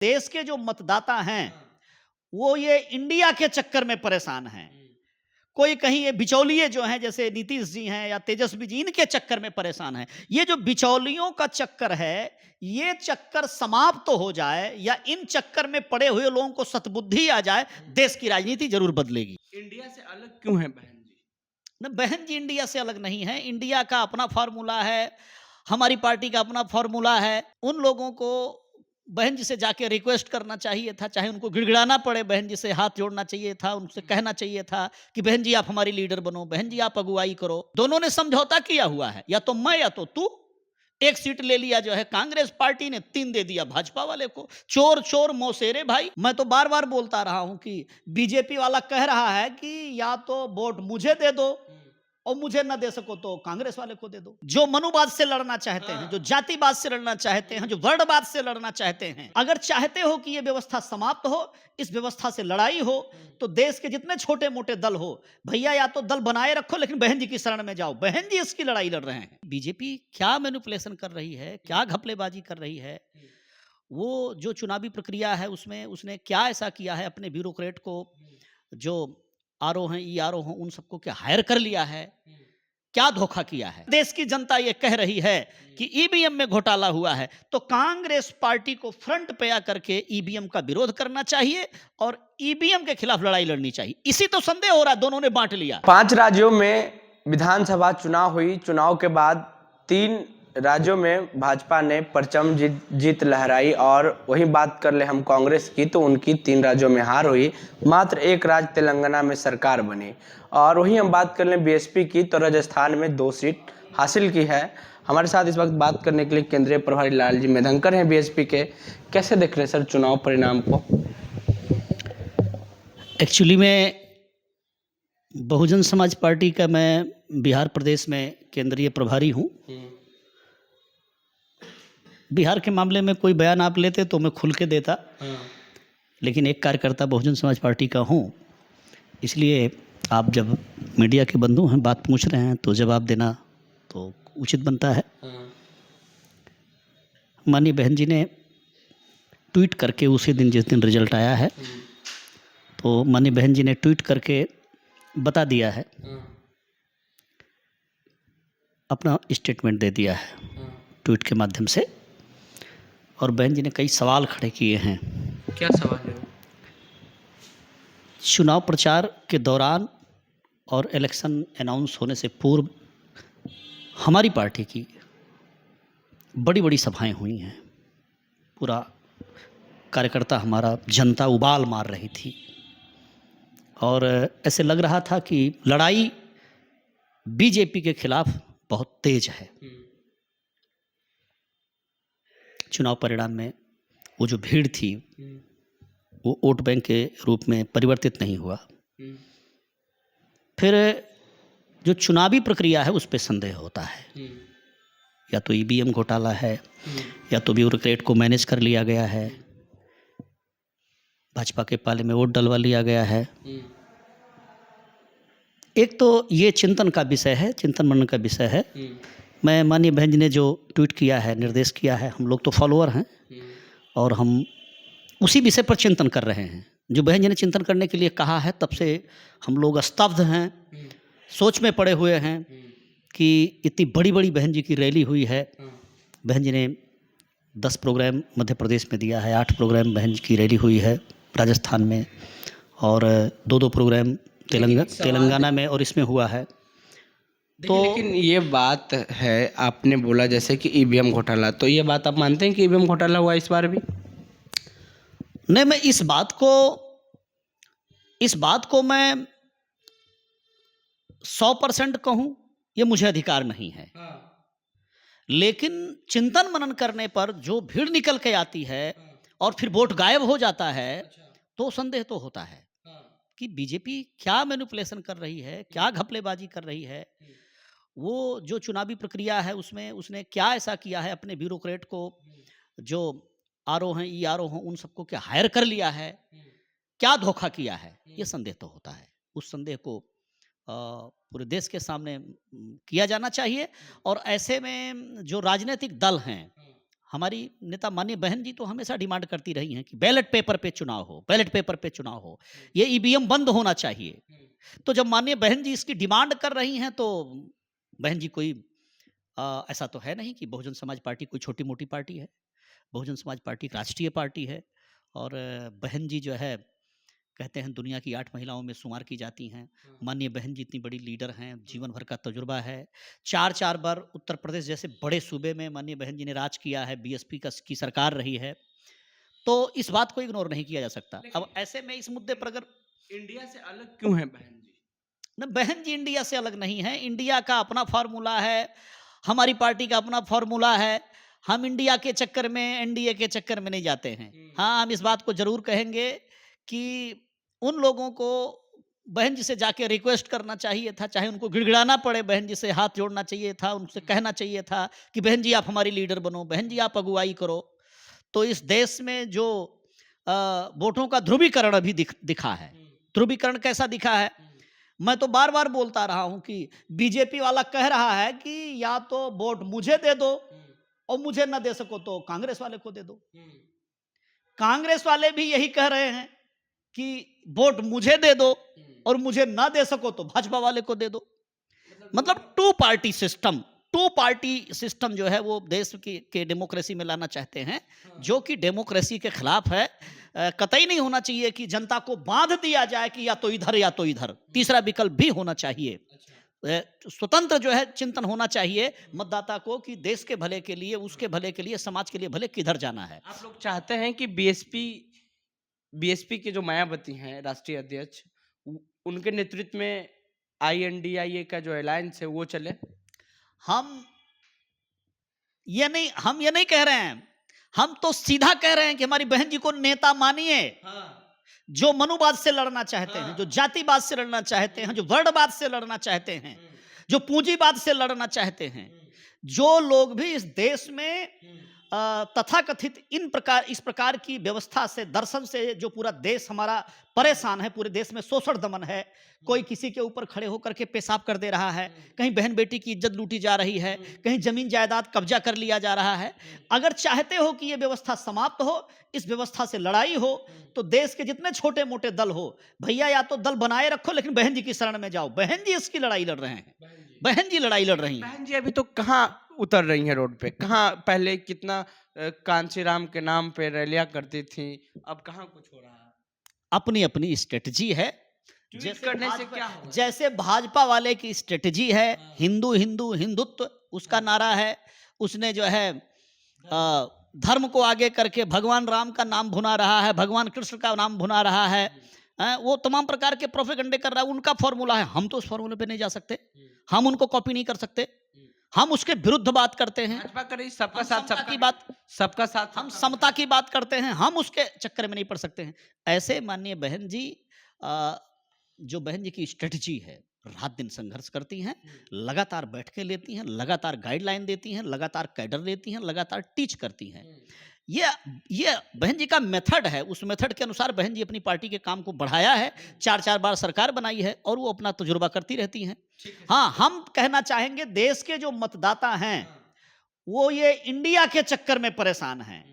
देश के जो मतदाता हैं वो ये इंडिया के चक्कर में परेशान हैं। कोई कहीं ये बिचौलिए जो हैं जैसे नीतीश जी हैं या तेजस्वी जी, इनके चक्कर में परेशान हैं। ये जो बिचौलियों का चक्कर है, ये चक्कर समाप्त तो हो जाए या इन चक्कर में पड़े हुए लोगों को सद्बुद्धि आ जाए, देश की राजनीति जरूर बदलेगी। इंडिया से अलग क्यों है बहन जी? न बहन जी इंडिया से अलग नहीं है। इंडिया का अपना फार्मूला है, हमारी पार्टी का अपना फार्मूला है। उन लोगों को बहन जी से जाके रिक्वेस्ट करना चाहिए था, चाहे उनको गिड़गिड़ाना पड़े, बहन जी से हाथ जोड़ना चाहिए था, उनसे कहना चाहिए था कि बहन जी आप हमारी लीडर बनो, बहन जी आप अगुवाई करो। दोनों ने समझौता किया हुआ है, या तो मैं या तो तू। एक सीट ले लिया जो है कांग्रेस पार्टी ने, 3 दे दिया भाजपा वाले को। चोर चोर मौसेरे भाई। मैं तो बार बार बोलता रहा हूं कि बीजेपी वाला कह रहा है कि या तो वोट मुझे दे दो और मुझे ना दे सको तो कांग्रेस वाले को दे दो। जो मनुवाद से लड़ना चाहते हैं, जो जातिवाद से लड़ना चाहते हैं, जो वर्णवाद से लड़ना चाहते हैं, अगर चाहते हो कि यह व्यवस्था समाप्त हो, इस व्यवस्था से लड़ाई हो, तो देश के जितने छोटे मोटे दल हो, भैया या तो दल बनाए रखो लेकिन बहन जी की शरण में जाओ। बहन जी इसकी लड़ाई लड़ रहे हैं। बीजेपी क्या मैनिपुलेशन कर रही है, क्या घपलेबाजी कर रही है, वो जो चुनावी प्रक्रिया है उसमें उसने क्या ऐसा किया है, अपने ब्यूरोक्रेट को जो आरओ हैं, ई आरओ हैं, उन सबको क्या हायर कर लिया है, क्या धोखा किया है। देश की जनता ये कह रही है कि ईवीएम में घोटाला हुआ है, तो कांग्रेस पार्टी को फ्रंट पे आकर के ईवीएम का विरोध करना चाहिए और ईवीएम के खिलाफ लड़ाई लड़नी चाहिए। इसी तो संदेह हो रहा है, दोनों ने बांट लिया। 5 राज्यों में विधानसभा चुनाव हुई। चुनाव के बाद 3 राज्यों में भाजपा ने परचम जीत लहराई। और वही बात कर ले हम कांग्रेस की, तो उनकी 3 राज्यों में हार हुई। मात्र एक राज्य तेलंगाना में सरकार बनी। और वही हम बात कर लें बीएसपी की, तो राजस्थान में 2 सीट हासिल की है। हमारे साथ इस वक्त बात करने के लिए केंद्रीय प्रभारी लालजी मेधनकर हैं बीएसपी के। कैसे देख रहे हैं सर चुनाव परिणाम को? एक्चुअली में बहुजन समाज पार्टी का मैं बिहार प्रदेश में केंद्रीय प्रभारी हूँ। बिहार के मामले में कोई बयान आप लेते तो मैं खुल के देता, लेकिन एक कार्यकर्ता बहुजन समाज पार्टी का हूँ, इसलिए आप जब मीडिया के बंधु हैं, बात पूछ रहे हैं, तो जवाब देना तो उचित बनता है। माननीय बहन जी ने ट्वीट करके उसी दिन जिस दिन रिजल्ट आया है, तो माननीय बहन जी ने ट्वीट करके बता दिया है, अपना स्टेटमेंट दे दिया है ट्वीट के माध्यम से। और बहन जी ने कई सवाल खड़े किए हैं। क्या सवाल है? चुनाव प्रचार के दौरान और इलेक्शन अनाउंस होने से पूर्व हमारी पार्टी की बड़ी बड़ी सभाएं हुई हैं। पूरा कार्यकर्ता हमारा, जनता उबाल मार रही थी और ऐसे लग रहा था कि लड़ाई बीजेपी के खिलाफ बहुत तेज है। चुनाव परिणाम में वो जो भीड़ थी वो वोट बैंक के रूप में परिवर्तित नहीं हुआ। फिर जो चुनावी प्रक्रिया है उस पर संदेह होता है, या तो ईवीएम घोटाला है या तो ब्यूरोक्रेट को मैनेज कर लिया गया है, भाजपा के पाले में वोट डलवा लिया गया है। एक तो ये चिंतन का विषय है, चिंतन मनन का विषय है। मैं माननीय बहन जी ने जो ट्वीट किया है, निर्देश किया है, हम लोग तो फॉलोअर हैं और हम उसी विषय पर चिंतन कर रहे हैं। जो बहन जी ने चिंतन करने के लिए कहा है, तब से हम लोग स्तब्ध हैं, सोच में पड़े हुए हैं कि इतनी बड़ी बड़ी बहन जी की रैली हुई है। बहन जी ने 10 प्रोग्राम मध्य प्रदेश में दिया है, 8 प्रोग्राम बहन जी की रैली हुई है राजस्थान में, और 2-2 प्रोग्राम तेलंगाना में और इसमें हुआ है। तो लेकिन ये बात है, आपने बोला जैसे कि ईवीएम घोटाला, तो ये बात आप मानते हैं कि ईवीएम घोटाला हुआ इस बार भी? नहीं, मैं इस बात को मैं 100% कहूं, ये मुझे अधिकार नहीं है। लेकिन चिंतन मनन करने पर जो भीड़ निकल के आती है और फिर वोट गायब हो जाता है, तो संदेह तो होता है कि बीजेपी क्या मैनिपुलेशन कर रही है, क्या घपलेबाजी कर रही है। वो जो चुनावी प्रक्रिया है उसमें उसने क्या ऐसा किया है, अपने ब्यूरोक्रेट को जो आरओ हैं, ई आरओ हैं, उन सबको क्या हायर कर लिया है, क्या धोखा किया है, ये संदेह तो होता है। उस संदेह को पूरे देश के सामने किया जाना चाहिए। और ऐसे में जो राजनीतिक दल हैं, हमारी नेता माननीय बहन जी तो हमेशा डिमांड करती रही हैं कि बैलेट पेपर पे चुनाव हो, बैलेट पेपर पे चुनाव हो, ये ईवीएम बंद होना चाहिए। तो जब माननीय बहन जी इसकी डिमांड कर रही हैं तो बहन जी कोई ऐसा तो है नहीं कि बहुजन समाज पार्टी कोई छोटी मोटी पार्टी है। बहुजन समाज पार्टी एक राष्ट्रीय पार्टी है और बहन जी जो है कहते हैं दुनिया की 8 महिलाओं में शुमार की जाती हैं। माननीय बहन जी इतनी बड़ी लीडर हैं, जीवन भर का तजुर्बा है। 4-4 बार उत्तर प्रदेश जैसे बड़े सूबे में माननीय बहन जी ने राज किया है, बीएसपी की सरकार रही है। तो इस बात को इग्नोर नहीं किया जा सकता। अब ऐसे में इस मुद्दे पर अगर इंडिया से अलग क्यों है बहन जी? न, बहन जी इंडिया से अलग नहीं है। इंडिया का अपना फार्मूला है, हमारी पार्टी का अपना फार्मूला है। हम इंडिया के चक्कर में, एनडीए के चक्कर में नहीं जाते हैं। हाँ, हम इस बात को जरूर कहेंगे कि उन लोगों को बहन जी से जाके रिक्वेस्ट करना चाहिए था, चाहे उनको गिड़गिड़ाना पड़े, बहन जी से हाथ जोड़ना चाहिए था, उनसे कहना चाहिए था कि बहन जी आप हमारी लीडर बनो, बहन जी आप अगुवाई करो। तो इस देश में जो वोटों का ध्रुवीकरण अभी दिखा है, ध्रुवीकरण कैसा दिखा है? मैं तो बार बार बोलता रहा हूं कि बीजेपी वाला कह रहा है कि या तो वोट मुझे दे दो और मुझे ना दे सको तो कांग्रेस वाले को दे दो। कांग्रेस वाले भी यही कह रहे हैं कि वोट मुझे दे दो और मुझे ना दे सको तो भाजपा वाले को दे दो। मतलब टू पार्टी सिस्टम जो है वो देश के डेमोक्रेसी में लाना चाहते हैं, जो कि डेमोक्रेसी के खिलाफ है। कतई नहीं होना चाहिए कि जनता को बांध दिया जाए कि या तो इधर या तो इधर, तीसरा विकल्प भी होना चाहिए। स्वतंत्र जो है चिंतन होना चाहिए मतदाता को कि देश के भले के लिए, उसके भले के लिए, समाज के लिए भले किधर जाना है। आप लोग चाहते हैं कि बीएसपी के जो मायावती हैं राष्ट्रीय अध्यक्ष, उनके नेतृत्व में INDIA का जो अलायंस है वो चले? हम ये नहीं कह रहे हैं, हम तो सीधा कह रहे हैं कि हमारी बहन जी को नेता मानिए। जो मनुवाद से लड़ना चाहते हैं, जो जातिवाद से लड़ना चाहते हैं, जो वर्णवाद से लड़ना चाहते हैं, जो पूंजीवाद से लड़ना चाहते हैं, जो लोग भी इस देश में तथाकथित इस प्रकार की व्यवस्था से, दर्शन से जो पूरा देश हमारा परेशान है, पूरे देश में शोषण दमन है, कोई किसी के ऊपर खड़े होकर के पेशाब कर दे रहा है, कहीं बहन बेटी की इज्जत लूटी जा रही है, कहीं जमीन जायदाद कब्जा कर लिया जा रहा है। अगर चाहते हो कि ये व्यवस्था समाप्त हो, इस व्यवस्था से लड़ाई हो, तो देश के जितने छोटे मोटे दल हो, भैया या तो दल बनाए रखो लेकिन बहन जी की शरण में जाओ। बहन जी इसकी लड़ाई लड़ रहे हैं, बहन जी लड़ाई लड़ रही हैं। बहन जी अभी तो कहाँ उतर रही हैं रोड पे? कहाँ पहले कितना कांचीराम के नाम पे रैलियां करती थी, अब कहाँ कुछ हो रहा है? अपनी अपनी स्ट्रेटजी है। करने से क्या होगा? जैसे भाजपा वाले की स्ट्रेटजी है, हिंदू हिंदू हिंदुत्व उसका नारा है। उसने जो है धर्म को आगे करके भगवान राम का नाम भुना रहा है, भगवान कृष्ण का नाम भुना रहा है। वो तमाम प्रकार के प्रोपेगेंडे कर रहा है, उनका फॉर्मूला है। हम तो उस फॉर्मूले पे नहीं जा सकते, हम उनको कॉपी नहीं कर सकते, हम उसके विरुद्ध बात करते हैं। भाजपा करे सबका साथ, सबका की बात, सबका साथ, हम समता की बात करते हैं, हम उसके चक्कर में नहीं पड़ सकते हैं। ऐसे माननीय बहन जी, जो बहन जी की स्ट्रेटजी है, रात दिन संघर्ष करती हैं, लगातार बैठकें लेती हैं, लगातार गाइडलाइन देती हैं, लगातार कैडर देती हैं, लगातार टीच करती हैं। ये बहन जी का मेथड है। उस मेथड के अनुसार बहन जी अपनी पार्टी के काम को बढ़ाया है, 4-4 बार सरकार बनाई है और वो अपना तजुर्बा करती रहती हैं। हाँ, हम कहना चाहेंगे देश के जो मतदाता हैं वो ये इंडिया के चक्कर में परेशान हैं।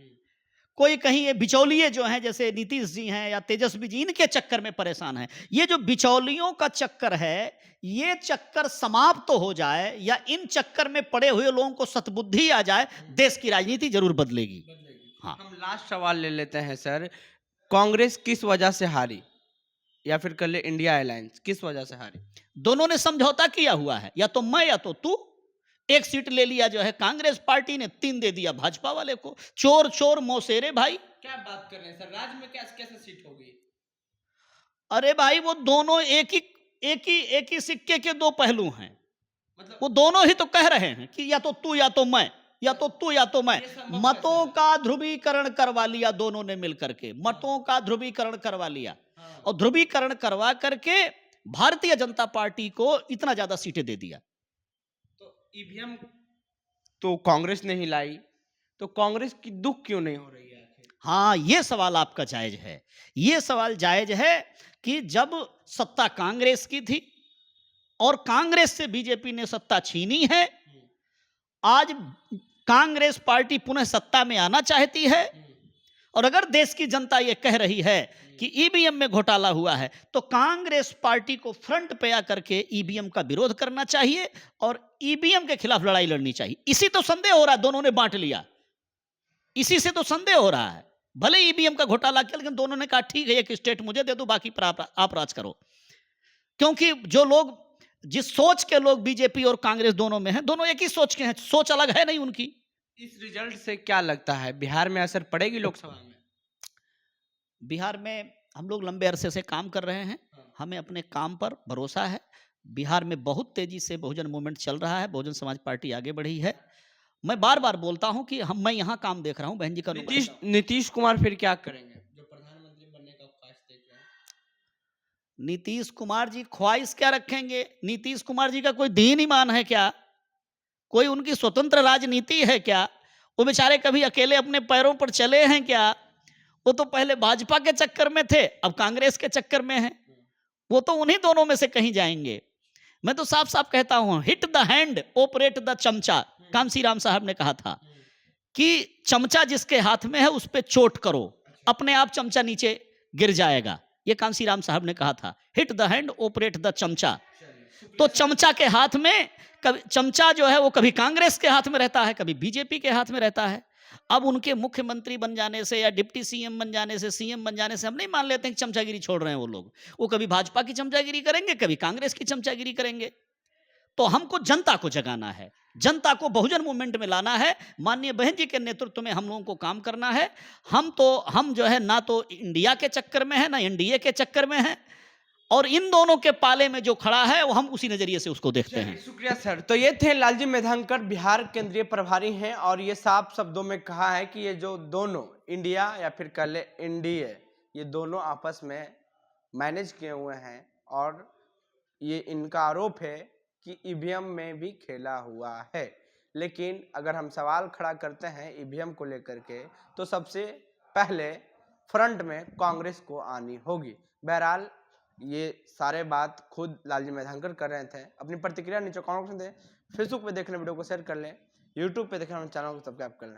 कोई कहीं ये बिचौलिए जो हैं, जैसे नीतीश जी हैं या तेजस्वी जी, इनके चक्कर में परेशान हैं। ये जो बिचौलियों का चक्कर है, ये चक्कर समाप्त तो हो जाए या इन चक्कर में पड़े हुए लोगों को सतबुद्धि आ जाए, देश की राजनीति जरूर बदलेगी। हाँ, हम लास्ट सवाल ले लेते हैं सर। कांग्रेस किस वजह से हारी, या फिर कल इंडिया अलायंस किस वजह से हारी? दोनों ने समझौता किया हुआ है, या तो मैं या तो तू। एक सीट ले लिया जो है कांग्रेस पार्टी ने, 3 दे दिया भाजपा वाले को। चोर चोर मौसेरे भाई। क्या बात कर रहे हैं सर, राज्य में कैसे सीट होगी? अरे भाई, वो दोनों एक ही सिक्के के 2 पहलू हैं। मतलब वो दोनों ही तो कह रहे हैं कि या तो तू या तो मैं, या तो तू या तो मैं। मतों का ध्रुवीकरण करवा लिया दोनों ने मिलकर के, मतों का ध्रुवीकरण करवा लिया। और ध्रुवीकरण करवा करके भारतीय जनता पार्टी को इतना ज्यादा सीटें दे दिया। तो ईवीएम तो कांग्रेस ने ही लाई, तो कांग्रेस की दुख क्यों नहीं हो रही है? हाँ, ये सवाल आपका जायज है। ये सवाल जायज है कि जब सत्ता कांग्रेस की थी और कांग्रेस से बीजेपी ने सत्ता छीनी है, आज कांग्रेस पार्टी पुनः सत्ता में आना चाहती है, और अगर देश की जनता ये कह रही है कि ईवीएम में घोटाला हुआ है, तो कांग्रेस पार्टी को फ्रंट पे आकर के ईवीएम का विरोध करना चाहिए और ईवीएम के खिलाफ लड़ाई लड़नी चाहिए। इसी तो संदेह हो रहा है, दोनों ने बांट लिया, इसी से तो संदेह हो रहा है। भले ईवीएम का घोटाला किया, लेकिन दोनों ने कहा ठीक है एक स्टेट मुझे दे दो, बाकी पर आप राज करो। क्योंकि जो लोग, जिस सोच के लोग बीजेपी और कांग्रेस दोनों में हैं, दोनों एक ही सोच के हैं, सोच अलग है नहीं उनकी। इस रिजल्ट से क्या लगता है, बिहार में असर पड़ेगी लोकसभा में? बिहार में हम लोग लंबे अरसे से काम कर रहे हैं, हमें अपने काम पर भरोसा है। बिहार में बहुत तेजी से बहुजन मूवमेंट चल रहा है, बहुजन समाज पार्टी आगे बढ़ी है। मैं बार बार बोलता हूं कि मैं यहाँ काम देख रहा हूं, बहन जी का नीतीश कुमार फिर क्या करेंगे जो प्रधानमंत्री बनने का ख्वाहिश देख रहे हैं? नीतीश कुमार जी ख्वाहिश क्या रखेंगे? नीतीश कुमार जी का कोई दीन ईमान है क्या? कोई उनकी स्वतंत्र राजनीति है क्या? वो बेचारे कभी अकेले अपने पैरों पर चले हैं क्या? वो तो पहले भाजपा के चक्कर में थे, अब कांग्रेस के चक्कर में हैं। वो तो उन्हीं दोनों में से कहीं जाएंगे। मैं तो साफ साफ कहता हूं, hit the hand operate the चमचा, कामसी राम साहब ने कहा था कि चमचा जिसके हाथ में है उस पे चोट करो, अपने आप चमचा नीचे गिर जाएगा। ये कामसी राम साहब ने कहा था, hit the hand operate the चमचा। तो चमचा के हाथ में, कभी चमचा जो है वो कभी कांग्रेस के हाथ में रहता है, कभी बीजेपी के हाथ में रहता है। अब उनके मुख्यमंत्री बन जाने से या डिप्टी सीएम बन जाने से, सीएम बन जाने से हम नहीं मान लेते हैं कि चमचागिरी छोड़ रहे हैं वो लोग। वो कभी भाजपा की चमचागिरी करेंगे, कभी कांग्रेस की चमचागिरी करेंगे। तो हमको जनता को जगाना है, जनता को बहुजन मूवमेंट में लाना है। माननीय बहन जी के नेतृत्व में हम लोगों को काम करना है। हम जो है ना तो इंडिया के चक्कर में है, ना एनडीए के चक्कर में है, और इन दोनों के पाले में जो खड़ा है वो हम उसी नजरिए से उसको देखते हैं। शुक्रिया सर। तो ये थे लालजी मेधांकर, बिहार केंद्रीय प्रभारी हैं, और ये साफ शब्दों में कहा है कि ये जो दोनों इंडिया या फिर कह ले एनडीए, ये दोनों आपस में मैनेज किए हुए हैं, और ये इनका आरोप है कि ईवीएम में भी खेला हुआ है। लेकिन अगर हम सवाल खड़ा करते हैं ईवीएम को लेकर के, तो सबसे पहले फ्रंट में कांग्रेस को आनी होगी। बहरहाल ये सारे बात खुद लालजी मेधांकर कर रहे थे। अपनी प्रतिक्रिया नीचे कमेंट में दें। फेसबुक पे देख लें, वीडियो को शेयर कर लें, यूट्यूब पे देख लें, चैनल को सब्सक्राइब कर लें।